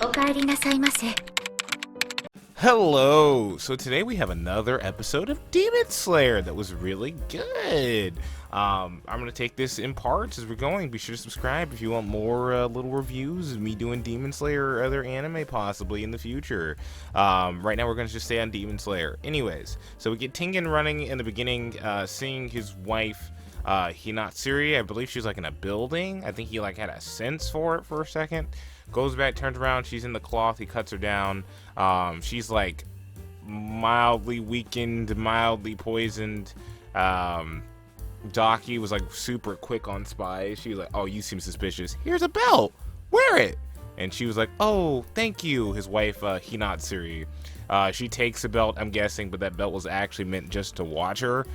お帰りなさいませ。 Hello! So today we have another episode of Demon Slayer that was really good. I'm going to take this in parts as we're going. Be sure to subscribe if you want more little reviews of me doing Demon Slayer or other anime possibly in the future. Right now we're going to just stay on Demon Slayer. Anyways, so we get Tegen running in the beginning, seeing his wife, Hinatsuri. I believe she's like in a building. I think he like had a sense for it for a second. Goes back, turns around, she's in the cloth, he cuts her down. She's like mildly weakened, mildly poisoned. Daki was like super quick on spies. She was like, oh, you seem suspicious. Here's a belt. Wear it. And she was like, oh, thank you. His wife, Hinatsuri. She takes the belt, I'm guessing, but that belt was actually meant just to watch her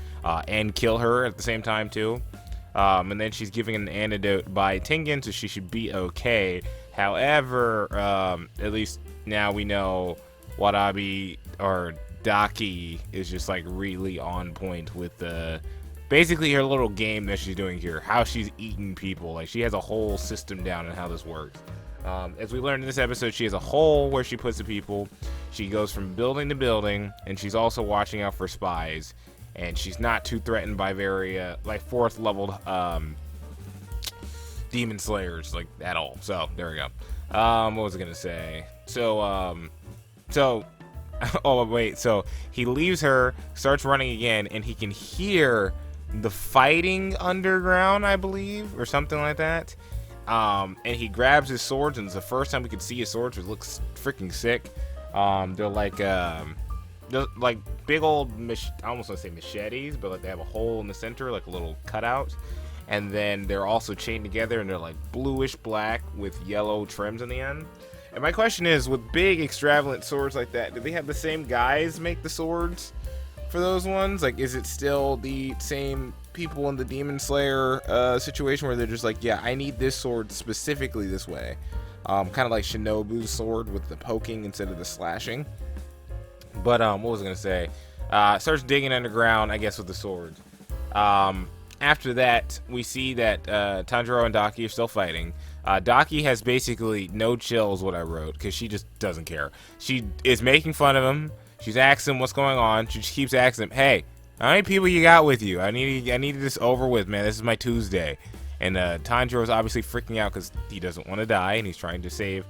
and kill her at the same time, too. And then she's giving an antidote by Tegen, so she should be okay. However, at least now we know Watabi or Daki is just like really on point with basically her little game that she's doing here, how she's eating people. Like she has a whole system down on how this works. As we learned in this episode, she has a hole where she puts the people. She goes from building to building, and she's also watching out for spies. And she's not too threatened by very like 4th leveled Demon Slayers like at all. So there we go. What was I gonna say? So oh wait, so he leaves her, starts running again, and he can hear the fighting underground, I believe, or something like that. And he grabs his swords, and it's the first time we could see his swords, which looks freaking sick. They're like big old, I almost want to say machetes, but like they have a hole in the center, like a little cutout. And then they're also chained together, and they're like bluish black with yellow trims in the end. And my question is, with big extravagant swords like that, do they have the same guys make the swords for those ones? Like, is it still the same people in the Demon Slayer situation where they're just like, yeah, I need this sword specifically this way? Kind of like Shinobu's sword with the poking instead of the slashing. But what was I gonna say? Starts digging underground, I guess, with the sword. After that, we see that Tanjirou and Daki are still fighting. Daki has basically no chills, what I wrote, because she just doesn't care. She is making fun of him. She's asking him what's going on. She just keeps asking him, hey, how many people you got with you? I need this over with, man. This is my Tuesday. And Tanjiro is obviously freaking out because he doesn't want to die, and he's trying to save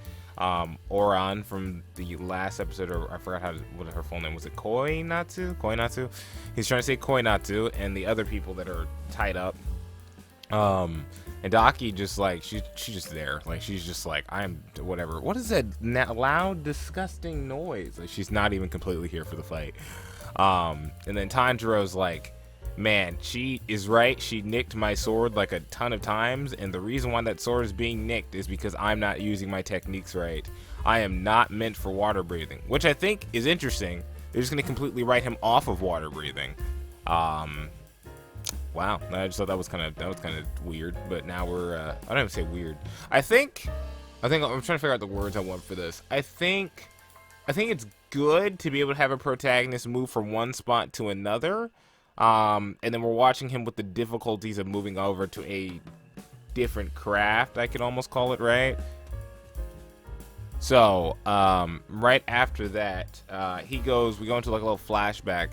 Oran from the last episode, or I forgot what her full name was. It Koinatsu? He's trying to save Koinatsu and the other people that are tied up. And Daki just like she's just there, like she's just like, I'm whatever. What is that loud, disgusting noise? Like she's not even completely here for the fight. And then Tanjiro's like, man, she is right. She nicked my sword like a ton of times, and the reason why that sword is being nicked is because I'm not using my techniques right. I am not meant for water breathing, which I think is interesting. They're just gonna completely write him off of water breathing. Wow, I just thought that was kind of weird. But now we're I don't even say weird. I think I'm trying to figure out the words I want for this. I think it's good to be able to have a protagonist move from one spot to another. And then we're watching him with the difficulties of moving over to a different craft, I could almost call it, right? So, right after that, we go into like a little flashback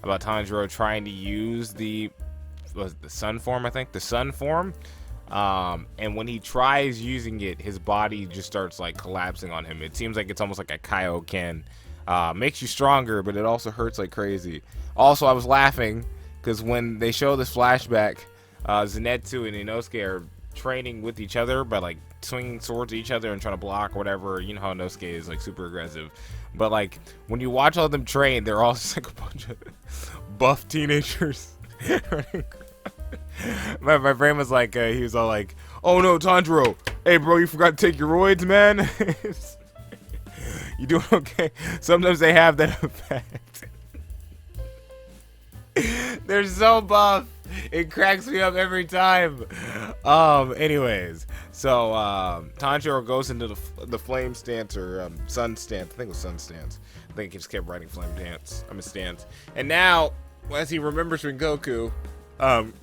about Tanjiro trying to use the sun form, I think? The sun form. And when he tries using it, his body just starts like collapsing on him. It seems like it's almost like a Kaioken. Makes you stronger, but it also hurts like crazy. Also, I was laughing because when they show this flashback, Zenitsu and Inosuke are training with each other by like swinging swords at each other and trying to block or whatever. You know how Inosuke is like super aggressive, but like when you watch all of them train, they're all just like a bunch of buff teenagers. my brain was like, he was all like, oh no, Tanjiro, hey bro, you forgot to take your roids, man. You doing okay? Sometimes they have that effect. They're so buff, it cracks me up every time. Anyways, so Tanjiro goes into the flame stance, or sun stance. I think it was sun stance. I think he just kept writing flame dance. Stance. And now, as he remembers Rengoku,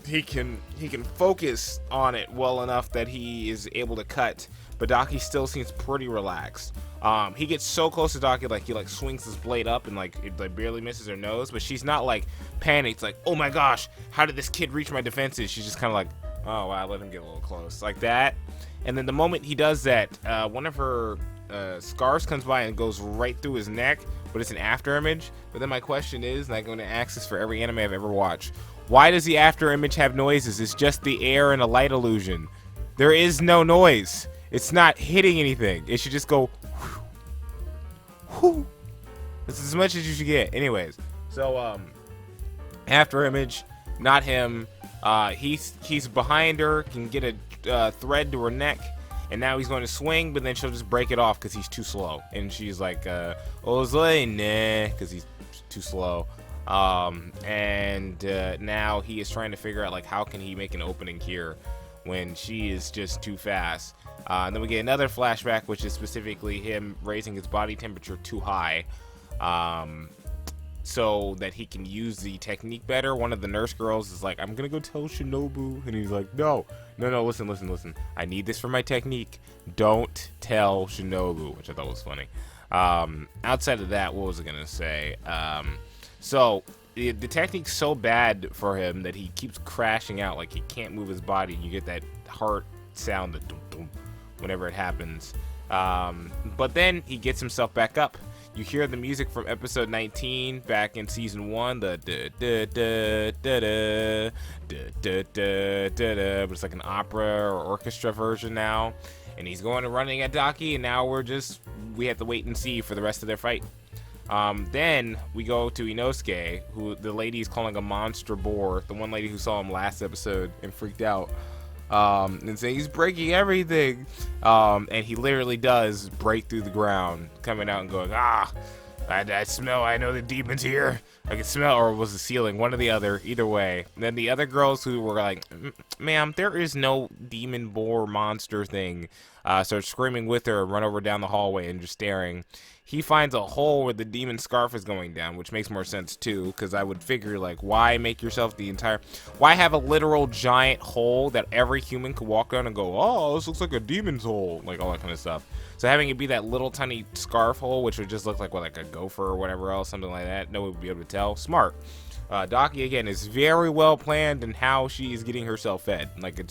he can focus on it well enough that he is able to cut. But Daki still seems pretty relaxed. He gets so close to Daki, like he like swings his blade up and like it like barely misses her nose, but she's not like panicked, like, oh my gosh, how did this kid reach my defenses? She's just kind of like, oh wow, let him get a little close, like that. And then the moment he does that, one of her scarves comes by and goes right through his neck, but it's an after image. But then my question is, and I'm going to ask this for every anime I've ever watched, why does the after image have noises? It's just the air and a light illusion. There is no noise. It's not hitting anything. It should just go whew, whew. That's as much as you should get. Anyways, so after image, not him. He's behind her, can get a thread to her neck, and now he's going to swing, but then she'll just break it off because he's too slow. And she's like, nah, because he's too slow. Now he is trying to figure out like how can he make an opening here when she is just too fast. And then we get another flashback, which is specifically him raising his body temperature too high, so that he can use the technique better. One of the nurse girls is like, I'm gonna go tell Shinobu, and he's like, no, listen, I need this for my technique, don't tell Shinobu, which I thought was funny. Outside of that, what was I gonna say? So the technique's so bad for him that he keeps crashing out, like he can't move his body, and you get that heart sound, the dum dum, whenever it happens. But then he gets himself back up. You hear the music from episode 19 back in season 1, the da da da da da da da da da, but it's like an opera or orchestra version now. And he's going and running at Daki, and now we have to wait and see for the rest of their fight. Then we go to Inosuke, who the lady is calling a monster boar, the one lady who saw him last episode and freaked out. And saying he's breaking everything, and he literally does break through the ground, coming out and going, I smell, I know the demon's here, I can smell, or it was the ceiling, one or the other, either way. And then the other girls who were like, ma'am, there is no demon boar monster thing, start screaming with her and run over down the hallway and just staring. He finds a hole where the demon scarf is going down, which makes more sense too, because I would figure, like, why make yourself why have a literal giant hole that every human could walk down and go, oh, this looks like a demon's hole, like all that kind of stuff. So having it be that little tiny scarf hole, which would just look like, what, like a gopher or whatever else, something like that, no one would be able to tell. Smart. Daki, again, is very well planned in how she is getting herself fed. Like,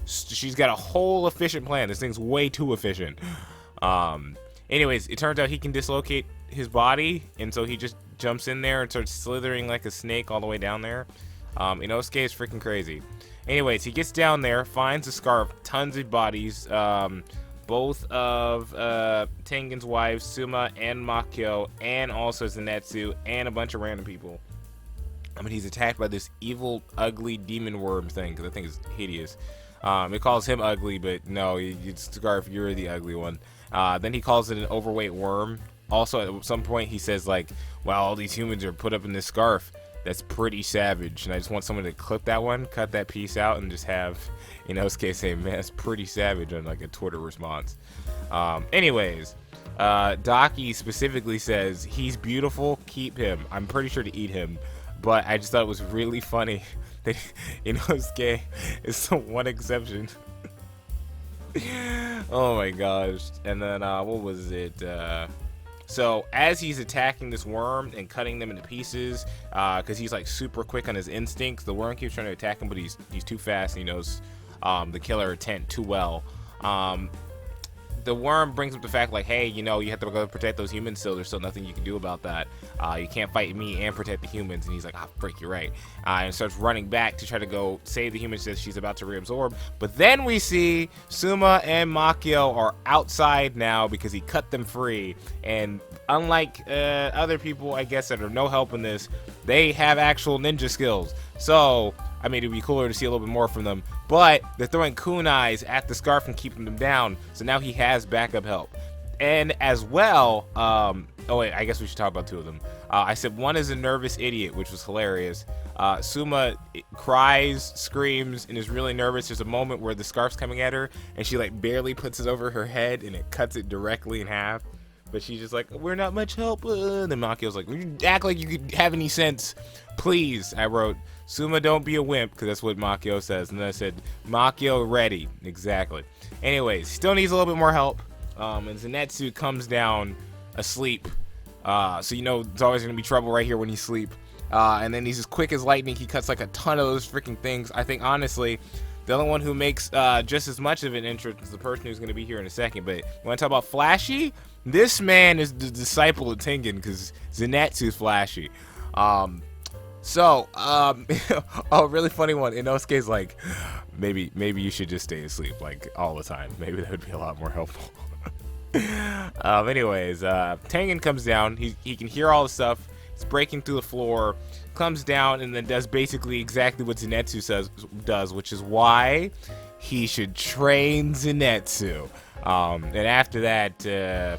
she's got a whole efficient plan. This thing's way too efficient. Anyways, it turns out he can dislocate his body, and so he just jumps in there and starts slithering like a snake all the way down there. Inosuke is freaking crazy. Anyways, he gets down there, finds the scarf, tons of bodies, both of Tengen's wives, Suma and Makio, and also Zenitsu, and a bunch of random people. I mean, he's attacked by this evil, ugly demon worm thing, because I think it's hideous. It calls him ugly, but no, Scarf, you're the ugly one. Then he calls it an overweight worm. Also, at some point, he says, like, wow, all these humans are put up in this scarf. That's pretty savage. And I just want someone to clip that one, cut that piece out, and just have Inosuke say, man, that's pretty savage, on, like, a Twitter response. Anyways, Daki specifically says, he's beautiful, keep him. I'm pretty sure to eat him. But I just thought it was really funny that Inosuke is the one exception. Oh my gosh. And then what was it, so as he's attacking this worm and cutting them into pieces, because he's like super quick on his instincts, the worm keeps trying to attack him, but he's too fast, and he knows the killer intent too well. The worm brings up the fact, like, hey, you know, you have to go protect those humans still. There's still nothing you can do about that. You can't fight me and protect the humans. And he's like, freak, you're right. And starts running back to try to go save the humans that she's about to reabsorb. But then we see Suma and Makio are outside now because he cut them free. And unlike other people, I guess, that are no help in this, they have actual ninja skills. So, I mean, it'd be cooler to see a little bit more from them. But they're throwing kunais at the scarf and keeping them down. So now he has backup help. And as well, oh wait, I guess we should talk about two of them. I said one is a nervous idiot, which was hilarious. Suma cries, screams, and is really nervous. There's a moment where the scarf's coming at her, and she like barely puts it over her head, and it cuts it directly in half. But she's just like, we're not much help. And then Makio's like, act like you could have any sense, please. I wrote, Suma, don't be a wimp, because that's what Makio says. And then I said, Makio ready. Exactly. Anyways, still needs a little bit more help. and Zenitsu comes down asleep. So you know it's always gonna be trouble right here when you sleep. And then he's as quick as lightning. He cuts like a ton of those freaking things. I think honestly, the only one who makes just as much of an entrance is the person who's gonna be here in a second. But you want to talk about flashy? This man is the disciple of Tegen because Zenitsu's flashy. Oh, really funny one. Inosuke's like, maybe you should just stay asleep like all the time. Maybe that would be a lot more helpful. Anyways, Tegen comes down. He can hear all the stuff. He's breaking through the floor, comes down, and then does basically exactly what Zenitsu does, which is why he should train Zenitsu. And after that,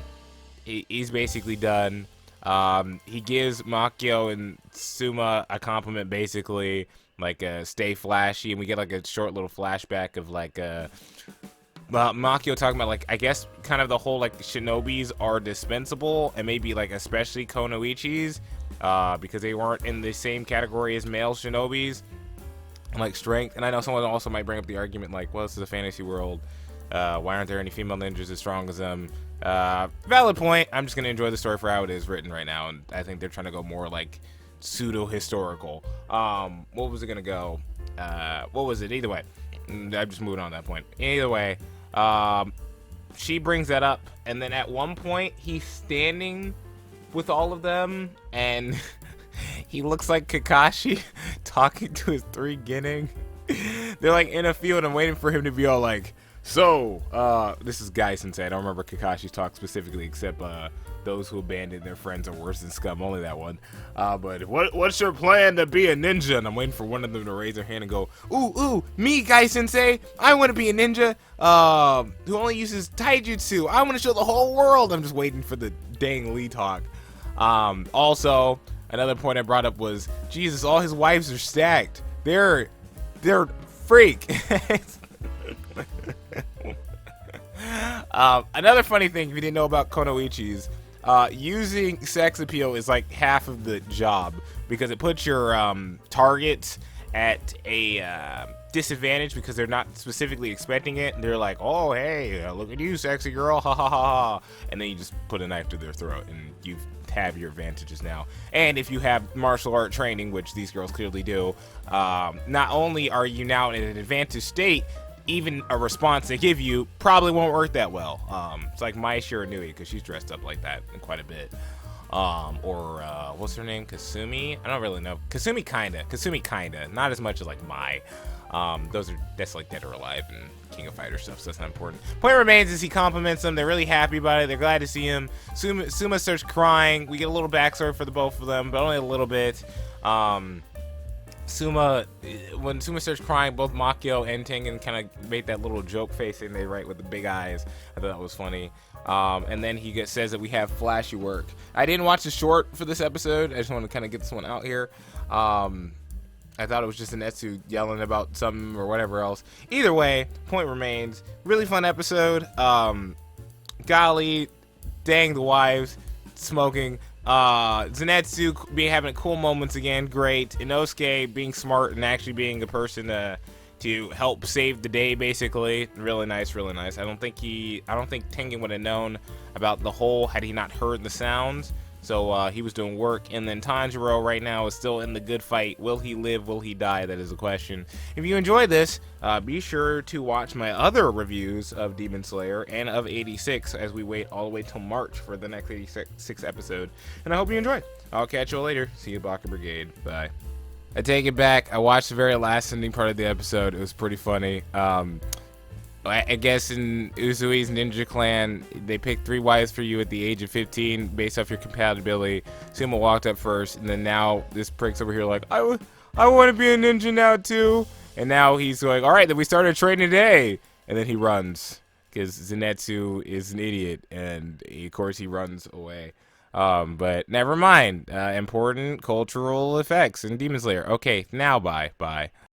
he's basically done. He gives Makio and Suma a compliment, basically, like stay flashy, and we get like a short little flashback of like Makio talking about like I guess kind of the whole like shinobis are dispensable, and maybe like especially Konoichis, because they weren't in the same category as male shinobis, like strength. And I know someone also might bring up the argument like, well, this is a fantasy world. Why aren't there any female ninjas as strong as them? Valid point. I'm just gonna enjoy the story for how it is written right now, and I think they're trying to go more like pseudo historical. What was it gonna go? What was it? Either way, I'm just moving on that point. Either way, she brings that up, and then at one point he's standing with all of them, and he looks like Kakashi talking to his 3 Ginning. They're like in a field. I'm waiting for him to be all like, so, this is Guy Sensei. I don't remember Kakashi's talk specifically, except those who abandon their friends are worse than scum. Only that one. But what's your plan to be a ninja? And I'm waiting for one of them to raise their hand and go, ooh, me, Guy Sensei. I want to be a ninja who only uses taijutsu. I want to show the whole world. I'm just waiting for the dang Lee talk. Also, another point I brought up was, Jesus, all his wives are stacked. They're freak. Another funny thing, if you didn't know about Konoichis, using sex appeal is like half of the job, because it puts your targets at a disadvantage because they're not specifically expecting it. They're like, oh, hey, look at you, sexy girl, ha ha ha ha, and then you just put a knife to their throat, and you have your advantages now. And if you have martial art training, which these girls clearly do, not only are you now in an advantage state, even a response they give you probably won't work that well. It's like Mai Shiranui, because she's dressed up like that quite a bit. Or what's her name? Kasumi? I don't really know. Kasumi kinda. Not as much as like Mai. That's like Dead or Alive and King of Fighters stuff, so that's not important. Point remains is he compliments them. They're really happy about it. They're glad to see him. Suma starts crying. We get a little backstory for the both of them, but only a little bit. When Suma starts crying, both Makio and Tegen kind of made that little joke face thing they write with the big eyes. I thought that was funny. And then he says that we have flashy work. I didn't watch the short for this episode. I just want to kind of get this one out here. I thought it was just Zenitsu yelling about something or whatever else. Either way, point remains. Really fun episode. Golly, dang the wives, smoking. Zenitsu having cool moments again, great. Inosuke being smart and actually being the person to help save the day, basically. Really nice, really nice. I don't think Tengen would have known about the hole had he not heard the sounds. So he was doing work. And then Tanjirou right now is still in the good fight. Will he live? Will he die? That is a question. If you enjoyed this, be sure to watch my other reviews of Demon Slayer and of 86 as we wait all the way till March for the next 86 episode. And I hope you enjoyed. I'll catch you later. See you, Baka Brigade. Bye. I take it back. I watched the very last ending part of the episode. It was pretty funny. I guess in Uzui's Ninja Clan, they picked 3 wives for you at the age of 15 based off your compatibility. Suma walked up first, and then now this prick's over here like, I want to be a ninja now too. And now he's going, all right, then we started training today. And then he runs because Zenitsu is an idiot, and of course he runs away. But never mind. Important cultural effects in Demon Slayer. Okay, now bye.